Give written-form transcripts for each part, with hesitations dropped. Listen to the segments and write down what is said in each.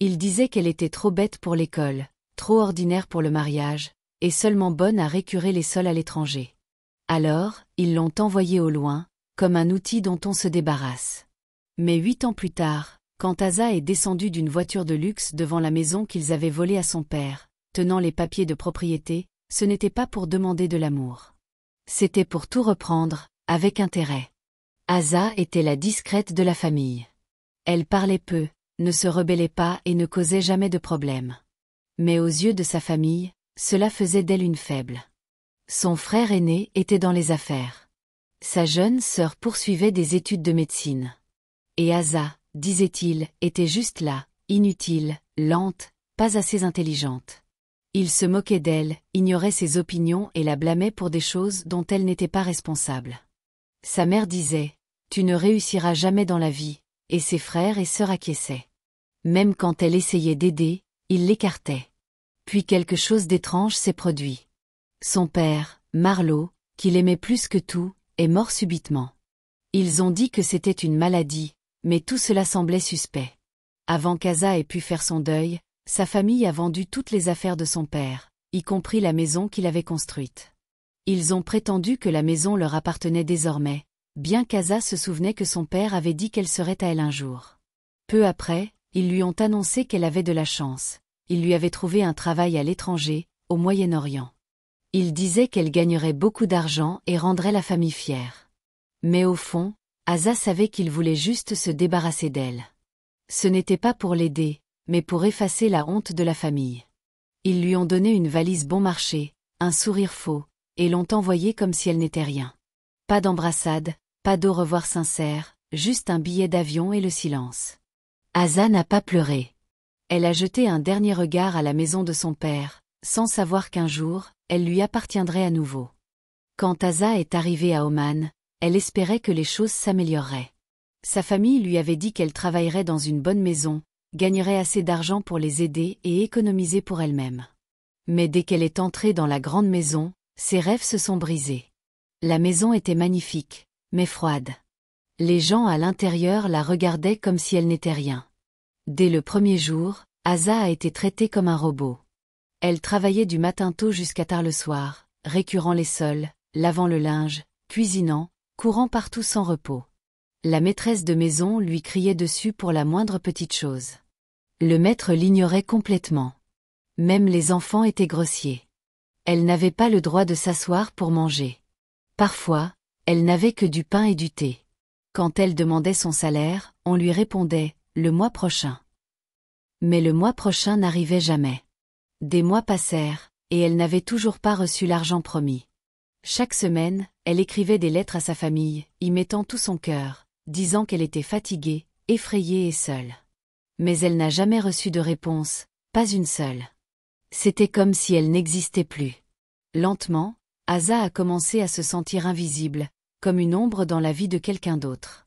Il disait qu'elle était trop bête pour l'école, trop ordinaire pour le mariage, et seulement bonne à récurer les sols à l'étranger. Alors, ils l'ont envoyée au loin, comme un outil dont on se débarrasse. Mais 8 ans plus tard, quand Asa est descendu d'une voiture de luxe devant la maison qu'ils avaient volée à son père, tenant les papiers de propriété, ce n'était pas pour demander de l'amour. C'était pour tout reprendre, avec intérêt. Asa était la discrète de la famille. Elle parlait peu, ne se rebellait pas et ne causait jamais de problème. Mais aux yeux de sa famille, cela faisait d'elle une faible. Son frère aîné était dans les affaires. Sa jeune sœur poursuivait des études de médecine. Et Asa, disait-il, était juste là, inutile, lente, pas assez intelligente. Il se moquait d'elle, ignorait ses opinions et la blâmait pour des choses dont elle n'était pas responsable. Sa mère disait « Tu ne réussiras jamais dans la vie », et ses frères et sœurs acquiesçaient. Même quand elle essayait d'aider, il l'écartait. Puis quelque chose d'étrange s'est produit. Son père, Marlowe, qu'il aimait plus que tout, est mort subitement. Ils ont dit que c'était une maladie, mais tout cela semblait suspect. Avant qu'Asa ait pu faire son deuil, sa famille a vendu toutes les affaires de son père, y compris la maison qu'il avait construite. Ils ont prétendu que la maison leur appartenait désormais, bien qu'Asa se souvenait que son père avait dit qu'elle serait à elle un jour. Peu après, ils lui ont annoncé qu'elle avait de la chance. Ils lui avaient trouvé un travail à l'étranger, au Moyen-Orient. Ils disaient qu'elle gagnerait beaucoup d'argent et rendrait la famille fière. Mais au fond, Asa savait qu'il voulait juste se débarrasser d'elle. Ce n'était pas pour l'aider, mais pour effacer la honte de la famille. Ils lui ont donné une valise bon marché, un sourire faux, et l'ont envoyée comme si elle n'était rien. Pas d'embrassade, pas d'au revoir sincère, juste un billet d'avion et le silence. Asa n'a pas pleuré. Elle a jeté un dernier regard à la maison de son père, sans savoir qu'un jour, elle lui appartiendrait à nouveau. Quand Asa est arrivée à Oman, elle espérait que les choses s'amélioreraient. Sa famille lui avait dit qu'elle travaillerait dans une bonne maison, gagnerait assez d'argent pour les aider et économiser pour elle-même. Mais dès qu'elle est entrée dans la grande maison, ses rêves se sont brisés. La maison était magnifique, mais froide. Les gens à l'intérieur la regardaient comme si elle n'était rien. Dès le premier jour, Asa a été traitée comme un robot. Elle travaillait du matin tôt jusqu'à tard le soir, récurant les sols, lavant le linge, cuisinant, courant partout sans repos. La maîtresse de maison lui criait dessus pour la moindre petite chose. Le maître l'ignorait complètement. Même les enfants étaient grossiers. Elle n'avait pas le droit de s'asseoir pour manger. Parfois, elle n'avait que du pain et du thé. Quand elle demandait son salaire, on lui répondait « le mois prochain ». Mais le mois prochain n'arrivait jamais. Des mois passèrent, et elle n'avait toujours pas reçu l'argent promis. Chaque semaine, elle écrivait des lettres à sa famille, y mettant tout son cœur, disant qu'elle était fatiguée, effrayée et seule. Mais elle n'a jamais reçu de réponse, pas une seule. C'était comme si elle n'existait plus. Lentement, Asa a commencé à se sentir invisible, comme une ombre dans la vie de quelqu'un d'autre.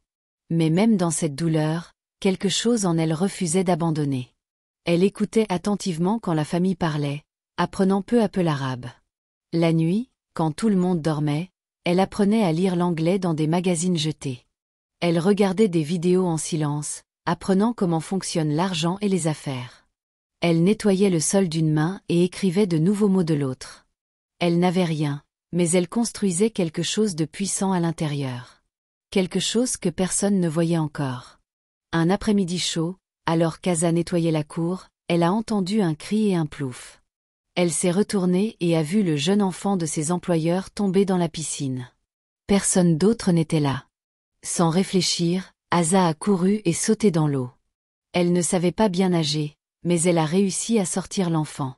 Mais même dans cette douleur, quelque chose en elle refusait d'abandonner. Elle écoutait attentivement quand la famille parlait, apprenant peu à peu l'arabe. La nuit, quand tout le monde dormait, elle apprenait à lire l'anglais dans des magazines jetés. Elle regardait des vidéos en silence, apprenant comment fonctionnent l'argent et les affaires. Elle nettoyait le sol d'une main et écrivait de nouveaux mots de l'autre. Elle n'avait rien, mais elle construisait quelque chose de puissant à l'intérieur. Quelque chose que personne ne voyait encore. Un après-midi chaud, alors qu'Asa nettoyait la cour, elle a entendu un cri et un plouf. Elle s'est retournée et a vu le jeune enfant de ses employeurs tomber dans la piscine. Personne d'autre n'était là. Sans réfléchir, Asa a couru et sauté dans l'eau. Elle ne savait pas bien nager, mais elle a réussi à sortir l'enfant.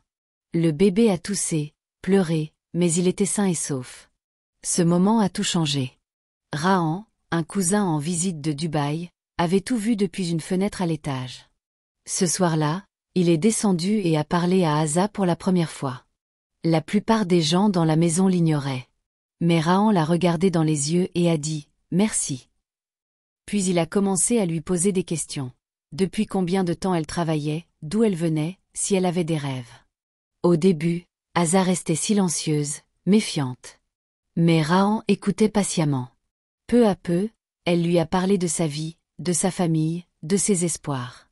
Le bébé a toussé, pleuré, mais il était sain et sauf. Ce moment a tout changé. Rahan, un cousin en visite de Dubaï, avait tout vu depuis une fenêtre à l'étage. Ce soir-là, il est descendu et a parlé à Asa pour la première fois. La plupart des gens dans la maison l'ignoraient. Mais Rahan l'a regardé dans les yeux et a dit « Merci ». Puis il a commencé à lui poser des questions. Depuis combien de temps elle travaillait, d'où elle venait, si elle avait des rêves. Au début, Asa restait silencieuse, méfiante. Mais Rahan écoutait patiemment. Peu à peu, elle lui a parlé de sa vie, de sa famille, de ses espoirs.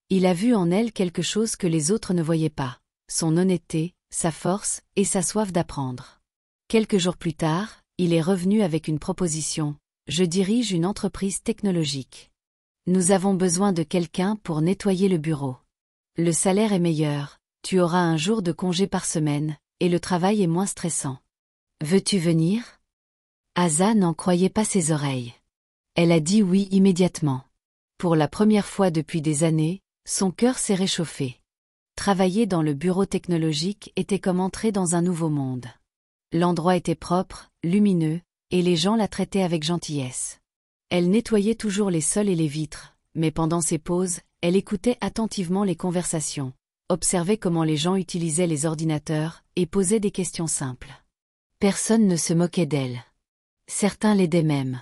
Il a vu en elle quelque chose que les autres ne voyaient pas, son honnêteté, sa force et sa soif d'apprendre. Quelques jours plus tard, il est revenu avec une proposition. Je dirige une entreprise technologique. Nous avons besoin de quelqu'un pour nettoyer le bureau. Le salaire est meilleur, tu auras un jour de congé par semaine, et le travail est moins stressant. Veux-tu venir? Asa n'en croyait pas ses oreilles. Elle a dit oui immédiatement. Pour la première fois depuis des années, son cœur s'est réchauffé. Travailler dans le bureau technologique était comme entrer dans un nouveau monde. L'endroit était propre, lumineux, et les gens la traitaient avec gentillesse. Elle nettoyait toujours les sols et les vitres, mais pendant ses pauses, elle écoutait attentivement les conversations, observait comment les gens utilisaient les ordinateurs et posait des questions simples. Personne ne se moquait d'elle. Certains l'aidaient même.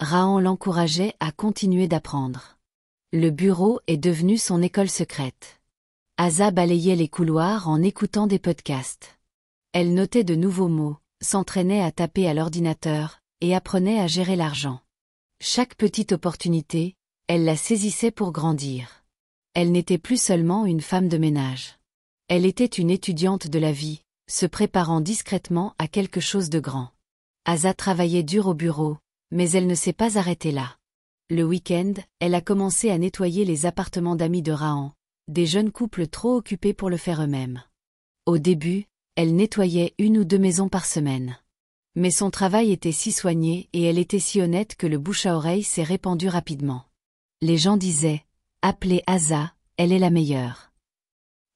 Rahan l'encourageait à continuer d'apprendre. Le bureau est devenu son école secrète. Asa balayait les couloirs en écoutant des podcasts. Elle notait de nouveaux mots, s'entraînait à taper à l'ordinateur, et apprenait à gérer l'argent. Chaque petite opportunité, elle la saisissait pour grandir. Elle n'était plus seulement une femme de ménage. Elle était une étudiante de la vie, se préparant discrètement à quelque chose de grand. Asa travaillait dur au bureau, mais elle ne s'est pas arrêtée là. Le week-end, elle a commencé à nettoyer les appartements d'amis de Rahan, des jeunes couples trop occupés pour le faire eux-mêmes. Au début, elle nettoyait 1 ou 2 maisons par semaine. Mais son travail était si soigné et elle était si honnête que le bouche à oreille s'est répandu rapidement. Les gens disaient « Appelez Asa, elle est la meilleure ».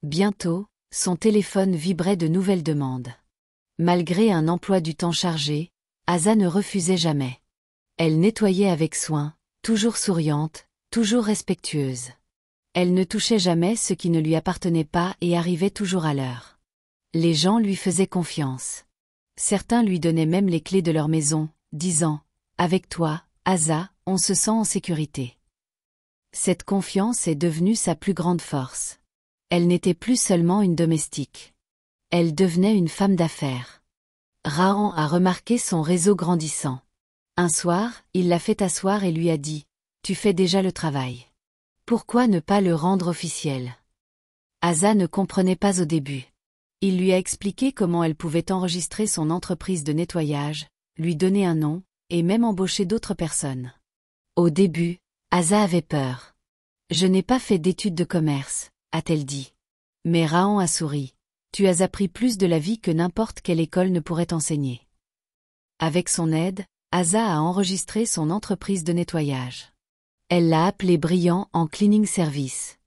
Bientôt, son téléphone vibrait de nouvelles demandes. Malgré un emploi du temps chargé, Asa ne refusait jamais. Elle nettoyait avec soin, toujours souriante, toujours respectueuse. Elle ne touchait jamais ce qui ne lui appartenait pas et arrivait toujours à l'heure. Les gens lui faisaient confiance. Certains lui donnaient même les clés de leur maison, disant « Avec toi, Asa, on se sent en sécurité ». Cette confiance est devenue sa plus grande force. Elle n'était plus seulement une domestique. Elle devenait une femme d'affaires. Rahan a remarqué son réseau grandissant. Un soir, il l'a fait asseoir et lui a dit « Tu fais déjà le travail. Pourquoi ne pas le rendre officiel ?» Asa ne comprenait pas au début. Il lui a expliqué comment elle pouvait enregistrer son entreprise de nettoyage, lui donner un nom, et même embaucher d'autres personnes. Au début, Asa avait peur. « Je n'ai pas fait d'études de commerce », a-t-elle dit. Mais Rahan a souri. « Tu as appris plus de la vie que n'importe quelle école ne pourrait enseigner. » Avec son aide, Asa a enregistré son entreprise de nettoyage. Elle l'a appelée Brillant en Cleaning Service.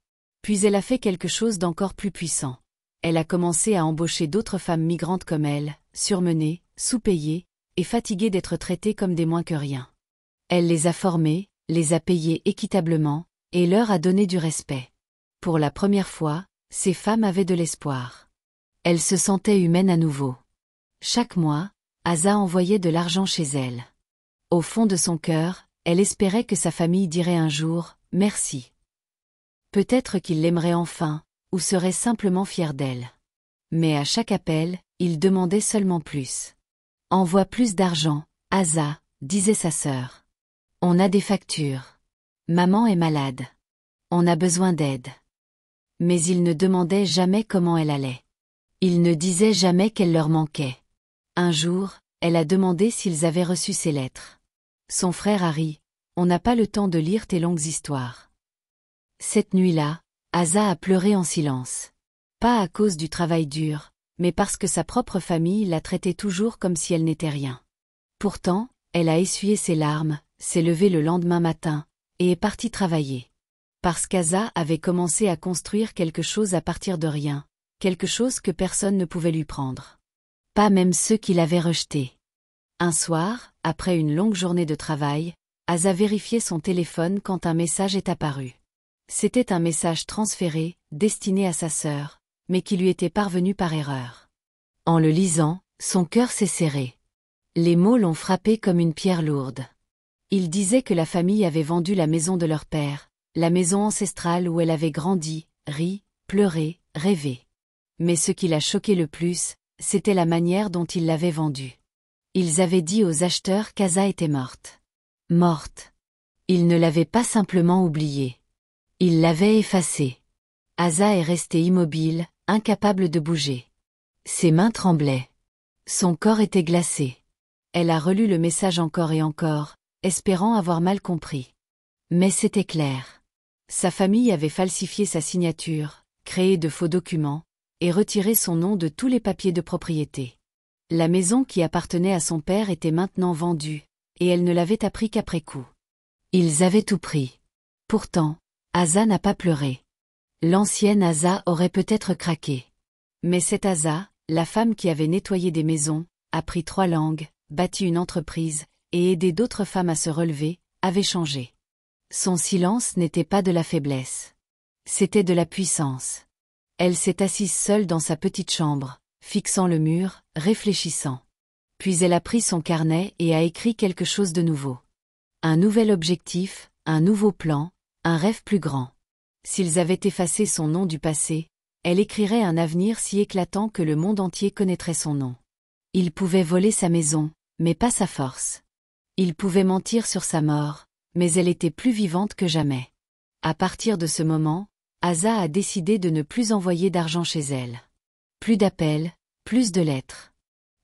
Puis elle a fait quelque chose d'encore plus puissant. Elle a commencé à embaucher d'autres femmes migrantes comme elle, surmenées, sous-payées, et fatiguées d'être traitées comme des moins que rien. Elle les a formées, les a payées équitablement, et leur a donné du respect. Pour la première fois, ces femmes avaient de l'espoir. Elles se sentaient humaines à nouveau. Chaque mois, Asa envoyait de l'argent chez elle. Au fond de son cœur, elle espérait que sa famille dirait un jour « merci ». Peut-être qu'il l'aimerait enfin, ou serait simplement fier d'elle. Mais à chaque appel, il demandait seulement plus. « Envoie plus d'argent, Asa », disait sa sœur. « On a des factures. Maman est malade. On a besoin d'aide. » Mais il ne demandait jamais comment elle allait. Il ne disait jamais qu'elle leur manquait. Un jour, elle a demandé s'ils avaient reçu ses lettres. Son frère a ri. « On n'a pas le temps de lire tes longues histoires. » Cette nuit-là, Asa a pleuré en silence. Pas à cause du travail dur, mais parce que sa propre famille la traitait toujours comme si elle n'était rien. Pourtant, elle a essuyé ses larmes, s'est levée le lendemain matin, et est partie travailler. Parce qu'Asa avait commencé à construire quelque chose à partir de rien, quelque chose que personne ne pouvait lui prendre. Pas même ceux qui l'avaient rejeté. Un soir, après une longue journée de travail, Asa vérifiait son téléphone quand un message est apparu. C'était un message transféré, destiné à sa sœur, mais qui lui était parvenu par erreur. En le lisant, son cœur s'est serré. Les mots l'ont frappé comme une pierre lourde. Il disait que la famille avait vendu la maison de leur père, la maison ancestrale où elle avait grandi, ri, pleuré, rêvé. Mais ce qui l'a choqué le plus, c'était la manière dont ils l'avaient vendue. Ils avaient dit aux acheteurs qu'Asa était morte. Morte. Ils ne l'avaient pas simplement oubliée. Il l'avait effacée. Asa est restée immobile, incapable de bouger. Ses mains tremblaient. Son corps était glacé. Elle a relu le message encore et encore, espérant avoir mal compris. Mais c'était clair. Sa famille avait falsifié sa signature, créé de faux documents, et retiré son nom de tous les papiers de propriété. La maison qui appartenait à son père était maintenant vendue, et elle ne l'avait appris qu'après coup. Ils avaient tout pris. Pourtant, Asa n'a pas pleuré. L'ancienne Asa aurait peut-être craqué. Mais cette Asa, la femme qui avait nettoyé des maisons, appris 3 langues, bâti une entreprise, et aidé d'autres femmes à se relever, avait changé. Son silence n'était pas de la faiblesse. C'était de la puissance. Elle s'est assise seule dans sa petite chambre, fixant le mur, réfléchissant. Puis elle a pris son carnet et a écrit quelque chose de nouveau. Un nouvel objectif, un nouveau plan, un rêve plus grand. S'ils avaient effacé son nom du passé, elle écrirait un avenir si éclatant que le monde entier connaîtrait son nom. Il pouvait voler sa maison, mais pas sa force. Il pouvait mentir sur sa mort, mais elle était plus vivante que jamais. À partir de ce moment, Asa a décidé de ne plus envoyer d'argent chez elle. Plus d'appels, plus de lettres.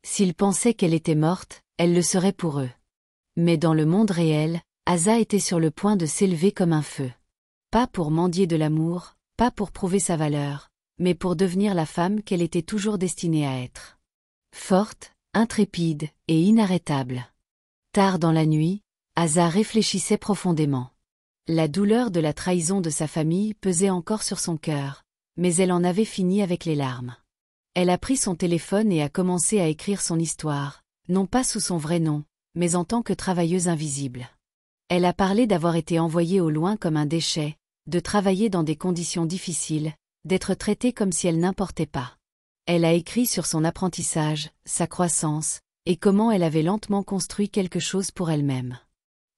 S'ils pensaient qu'elle était morte, elle le serait pour eux. Mais dans le monde réel, Asa était sur le point de s'élever comme un feu. Pas pour mendier de l'amour, pas pour prouver sa valeur, mais pour devenir la femme qu'elle était toujours destinée à être. Forte, intrépide et inarrêtable. Tard dans la nuit, Asa réfléchissait profondément. La douleur de la trahison de sa famille pesait encore sur son cœur, mais elle en avait fini avec les larmes. Elle a pris son téléphone et a commencé à écrire son histoire, non pas sous son vrai nom, mais en tant que travailleuse invisible. Elle a parlé d'avoir été envoyée au loin comme un déchet, de travailler dans des conditions difficiles, d'être traitée comme si elle n'importait pas. Elle a écrit sur son apprentissage, sa croissance, et comment elle avait lentement construit quelque chose pour elle-même.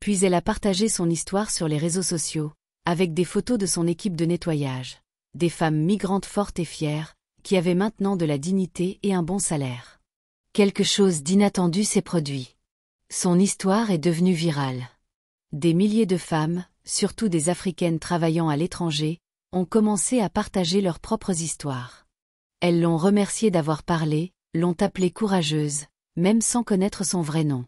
Puis elle a partagé son histoire sur les réseaux sociaux, avec des photos de son équipe de nettoyage, des femmes migrantes fortes et fières, qui avaient maintenant de la dignité et un bon salaire. Quelque chose d'inattendu s'est produit. Son histoire est devenue virale. Des milliers de femmes, surtout des Africaines travaillant à l'étranger, ont commencé à partager leurs propres histoires. Elles l'ont remerciée d'avoir parlé, l'ont appelée courageuse, même sans connaître son vrai nom.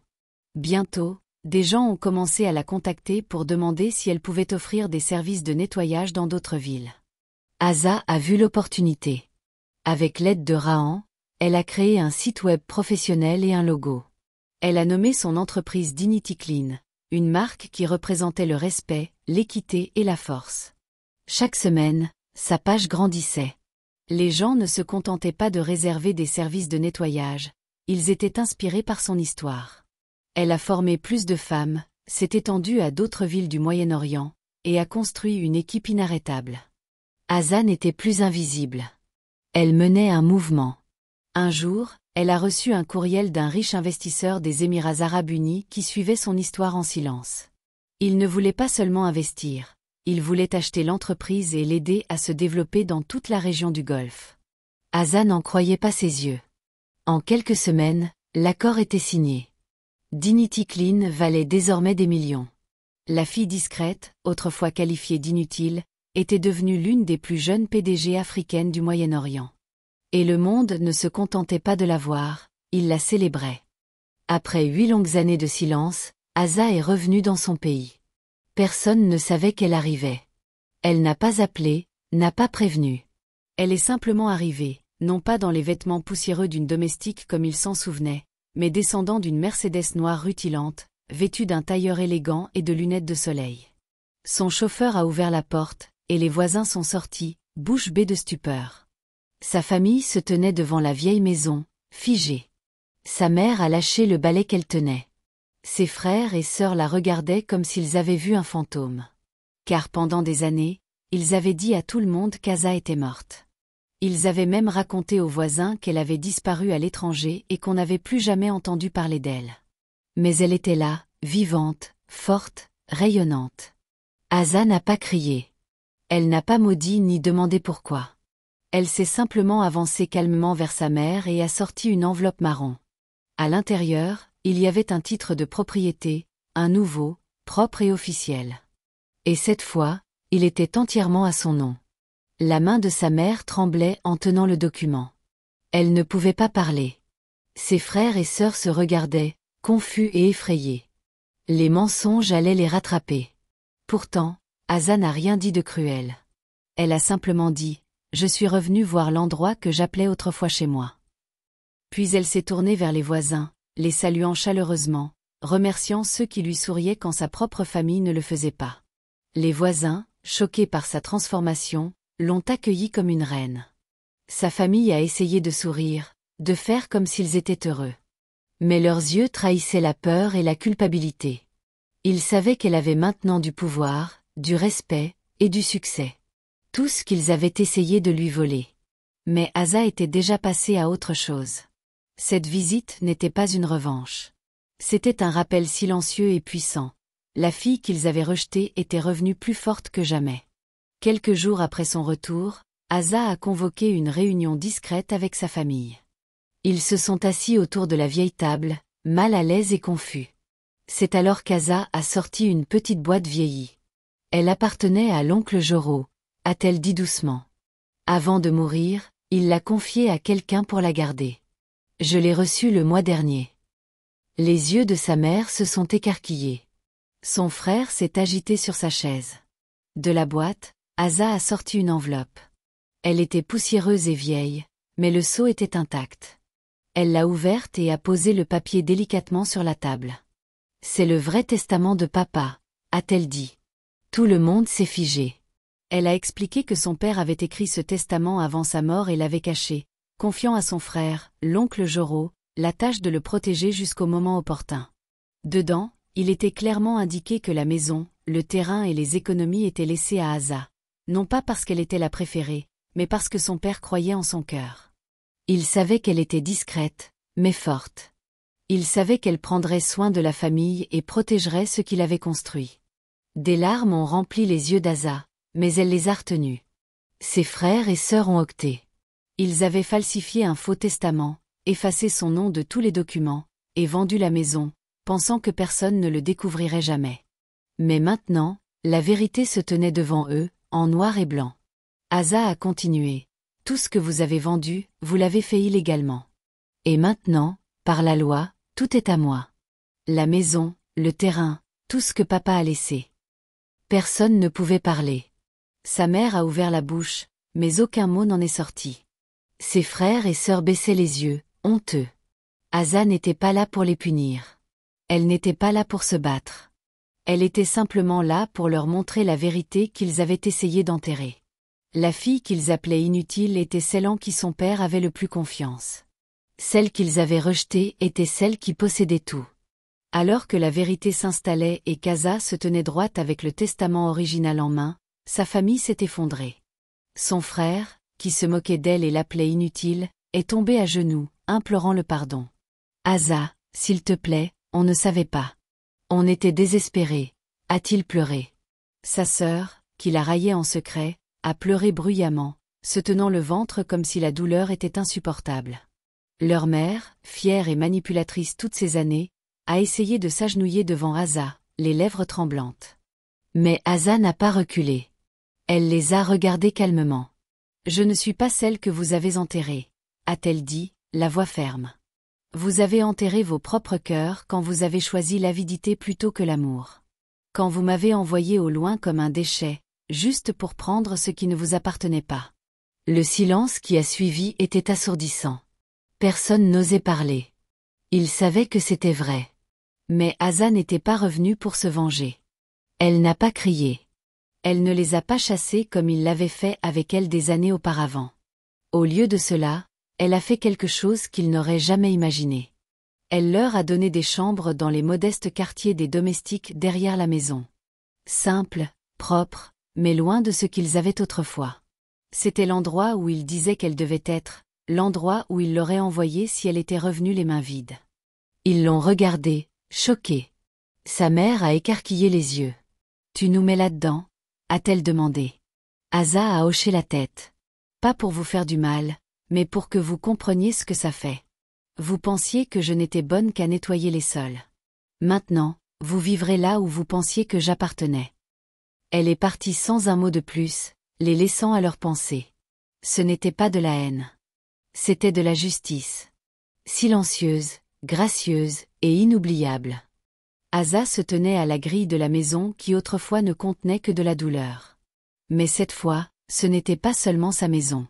Bientôt, des gens ont commencé à la contacter pour demander si elle pouvait offrir des services de nettoyage dans d'autres villes. Asa a vu l'opportunité. Avec l'aide de Rahan, elle a créé un site web professionnel et un logo. Elle a nommé son entreprise Dignity Clean, une marque qui représentait le respect, l'équité et la force. Chaque semaine, sa page grandissait. Les gens ne se contentaient pas de réserver des services de nettoyage, ils étaient inspirés par son histoire. Elle a formé plus de femmes, s'est étendue à d'autres villes du Moyen-Orient, et a construit une équipe inarrêtable. Asa n'était plus invisible. Elle menait un mouvement. Un jour, elle a reçu un courriel d'un riche investisseur des Émirats arabes unis qui suivait son histoire en silence. Il ne voulait pas seulement investir, il voulait acheter l'entreprise et l'aider à se développer dans toute la région du Golfe. Asa n'en croyait pas ses yeux. En quelques semaines, l'accord était signé. Dignity Clean valait désormais des millions. La fille discrète, autrefois qualifiée d'inutile, était devenue l'une des plus jeunes PDG africaines du Moyen-Orient. Et le monde ne se contentait pas de la voir, il la célébrait. Après 8 longues années de silence, Asa est revenue dans son pays. Personne ne savait qu'elle arrivait. Elle n'a pas appelé, n'a pas prévenu. Elle est simplement arrivée, non pas dans les vêtements poussiéreux d'une domestique comme il s'en souvenait, mais descendant d'une Mercedes noire rutilante, vêtue d'un tailleur élégant et de lunettes de soleil. Son chauffeur a ouvert la porte, et les voisins sont sortis, bouche bée de stupeur. Sa famille se tenait devant la vieille maison, figée. Sa mère a lâché le balai qu'elle tenait. Ses frères et sœurs la regardaient comme s'ils avaient vu un fantôme. Car pendant des années, ils avaient dit à tout le monde qu'Asa était morte. Ils avaient même raconté aux voisins qu'elle avait disparu à l'étranger et qu'on n'avait plus jamais entendu parler d'elle. Mais elle était là, vivante, forte, rayonnante. Asa n'a pas crié. Elle n'a pas maudit ni demandé pourquoi. Elle s'est simplement avancée calmement vers sa mère et a sorti une enveloppe marron. À l'intérieur, il y avait un titre de propriété, un nouveau, propre et officiel. Et cette fois, Il était entièrement à son nom. La main de sa mère tremblait en tenant le document. Elle ne pouvait pas parler. Ses frères et sœurs se regardaient, confus et effrayés. Les mensonges allaient les rattraper. Pourtant, Asa n'a rien dit de cruel. Elle a simplement dit « Je suis revenue voir l'endroit que j'appelais autrefois chez moi ». Puis elle s'est tournée vers les voisins, les saluant chaleureusement, remerciant ceux qui lui souriaient quand sa propre famille ne le faisait pas. Les voisins, choqués par sa transformation, l'ont accueillie comme une reine. Sa famille a essayé de sourire, de faire comme s'ils étaient heureux. Mais leurs yeux trahissaient la peur et la culpabilité. Ils savaient qu'elle avait maintenant du pouvoir, du respect et du succès. Tout ce qu'ils avaient essayé de lui voler. Mais Asa était déjà passée à autre chose. Cette visite n'était pas une revanche. C'était un rappel silencieux et puissant. La fille qu'ils avaient rejetée était revenue plus forte que jamais. Quelques jours après son retour, Asa a convoqué une réunion discrète avec sa famille. Ils se sont assis autour de la vieille table, mal à l'aise et confus. C'est alors qu'Asa a sorti une petite boîte vieillie. Elle appartenait à l'oncle Joro, a-t-elle dit doucement. Avant de mourir, il l'a confiée à quelqu'un pour la garder. Je l'ai reçue le mois dernier. Les yeux de sa mère se sont écarquillés. Son frère s'est agité sur sa chaise. De la boîte, Asa a sorti une enveloppe. Elle était poussiéreuse et vieille, mais le sceau était intact. Elle l'a ouverte et a posé le papier délicatement sur la table. C'est le vrai testament de papa, a-t-elle dit. Tout le monde s'est figé. Elle a expliqué que son père avait écrit ce testament avant sa mort et l'avait caché, confiant à son frère, l'oncle Joro, la tâche de le protéger jusqu'au moment opportun. Dedans, il était clairement indiqué que la maison, le terrain et les économies étaient laissés à Asa, non pas parce qu'elle était la préférée, mais parce que son père croyait en son cœur. Il savait qu'elle était discrète, mais forte. Il savait qu'elle prendrait soin de la famille et protégerait ce qu'il avait construit. Des larmes ont rempli les yeux d'Asa, mais elle les a retenus. Ses frères et sœurs ont octé. Ils avaient falsifié un faux testament, effacé son nom de tous les documents, et vendu la maison, pensant que personne ne le découvrirait jamais. Mais maintenant, la vérité se tenait devant eux, en noir et blanc. Asa a continué. Tout ce que vous avez vendu, vous l'avez fait illégalement. Et maintenant, par la loi, tout est à moi. La maison, le terrain, tout ce que papa a laissé. Personne ne pouvait parler. Sa mère a ouvert la bouche, mais aucun mot n'en est sorti. Ses frères et sœurs baissaient les yeux, honteux. Asa n'était pas là pour les punir. Elle n'était pas là pour se battre. Elle était simplement là pour leur montrer la vérité qu'ils avaient essayé d'enterrer. La fille qu'ils appelaient inutile était celle en qui son père avait le plus confiance. Celle qu'ils avaient rejetée était celle qui possédait tout. Alors que la vérité s'installait et qu'Asa se tenait droite avec le testament original en main, sa famille s'est effondrée. Son frère, qui se moquait d'elle et l'appelait inutile, est tombé à genoux, implorant le pardon. Asa, s'il te plaît, on ne savait pas. On était désespérés, a-t-il pleuré. Sa sœur, qui la raillait en secret, a pleuré bruyamment, se tenant le ventre comme si la douleur était insupportable. Leur mère, fière et manipulatrice toutes ces années, a essayé de s'agenouiller devant Asa, les lèvres tremblantes. Mais Asa n'a pas reculé. Elle les a regardés calmement. « Je ne suis pas celle que vous avez enterrée », a-t-elle dit, la voix ferme. Vous avez enterré vos propres cœurs quand vous avez choisi l'avidité plutôt que l'amour. Quand vous m'avez envoyé au loin comme un déchet, juste pour prendre ce qui ne vous appartenait pas. Le silence qui a suivi était assourdissant. Personne n'osait parler. Il savait que c'était vrai. Mais Asa n'était pas revenue pour se venger. Elle n'a pas crié. Elle ne les a pas chassés comme il l'avait fait avec elle des années auparavant. Au lieu de cela, elle a fait quelque chose qu'ils n'auraient jamais imaginé. Elle leur a donné des chambres dans les modestes quartiers des domestiques derrière la maison. Simples, propres, mais loin de ce qu'ils avaient autrefois. C'était l'endroit où ils disaient qu'elle devait être, l'endroit où ils l'auraient envoyée si elle était revenue les mains vides. Ils l'ont regardée, choquée. Sa mère a écarquillé les yeux. « Tu nous mets là-dedans ?» a-t-elle demandé. Asa a hoché la tête. « Pas pour vous faire du mal, mais pour que vous compreniez ce que ça fait. Vous pensiez que je n'étais bonne qu'à nettoyer les sols. Maintenant, vous vivrez là où vous pensiez que j'appartenais. » Elle est partie sans un mot de plus, les laissant à leurs pensées. Ce n'était pas de la haine. C'était de la justice. Silencieuse, gracieuse et inoubliable. Asa se tenait à la grille de la maison qui autrefois ne contenait que de la douleur. Mais cette fois, ce n'était pas seulement sa maison.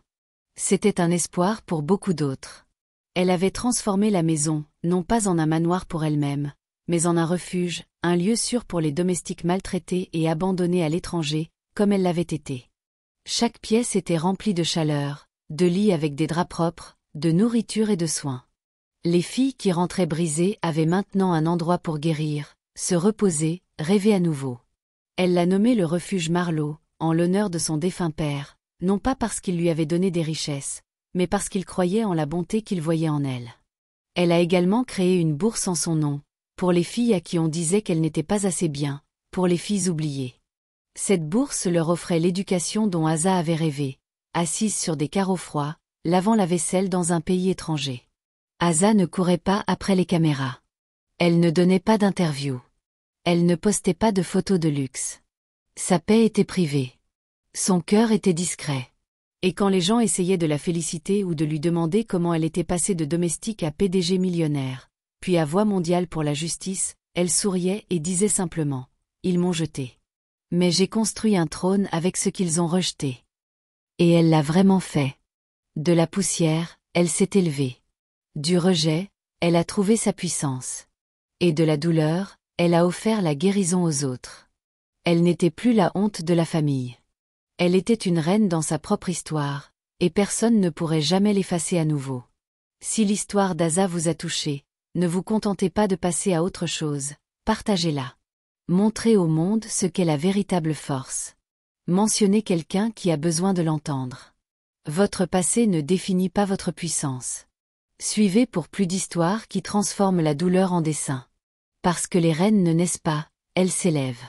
C'était un espoir pour beaucoup d'autres. Elle avait transformé la maison, non pas en un manoir pour elle-même, mais en un refuge, un lieu sûr pour les domestiques maltraités et abandonnés à l'étranger, comme elle l'avait été. Chaque pièce était remplie de chaleur, de lits avec des draps propres, de nourriture et de soins. Les filles qui rentraient brisées avaient maintenant un endroit pour guérir, se reposer, rêver à nouveau. Elle l'a nommé le refuge Marlowe, en l'honneur de son défunt père, non pas parce qu'il lui avait donné des richesses, mais parce qu'il croyait en la bonté qu'il voyait en elle. Elle a également créé une bourse en son nom, pour les filles à qui on disait qu'elles n'étaient pas assez bien, pour les filles oubliées. Cette bourse leur offrait l'éducation dont Asa avait rêvé, assise sur des carreaux froids, lavant la vaisselle dans un pays étranger. Asa ne courait pas après les caméras. Elle ne donnait pas d'interview. Elle ne postait pas de photos de luxe. Sa paix était privée. Son cœur était discret. Et quand les gens essayaient de la féliciter ou de lui demander comment elle était passée de domestique à PDG millionnaire, puis à voix mondiale pour la justice, elle souriait et disait simplement « Ils m'ont jeté. Mais j'ai construit un trône avec ce qu'ils ont rejeté. » Et elle l'a vraiment fait. De la poussière, elle s'est élevée. Du rejet, elle a trouvé sa puissance. Et de la douleur, elle a offert la guérison aux autres. Elle n'était plus la honte de la famille. Elle était une reine dans sa propre histoire, et personne ne pourrait jamais l'effacer à nouveau. Si l'histoire d'Asa vous a touché, ne vous contentez pas de passer à autre chose, partagez-la. Montrez au monde ce qu'est la véritable force. Mentionnez quelqu'un qui a besoin de l'entendre. Votre passé ne définit pas votre puissance. Suivez pour plus d'histoires qui transforment la douleur en dessin. Parce que les reines ne naissent pas, elles s'élèvent.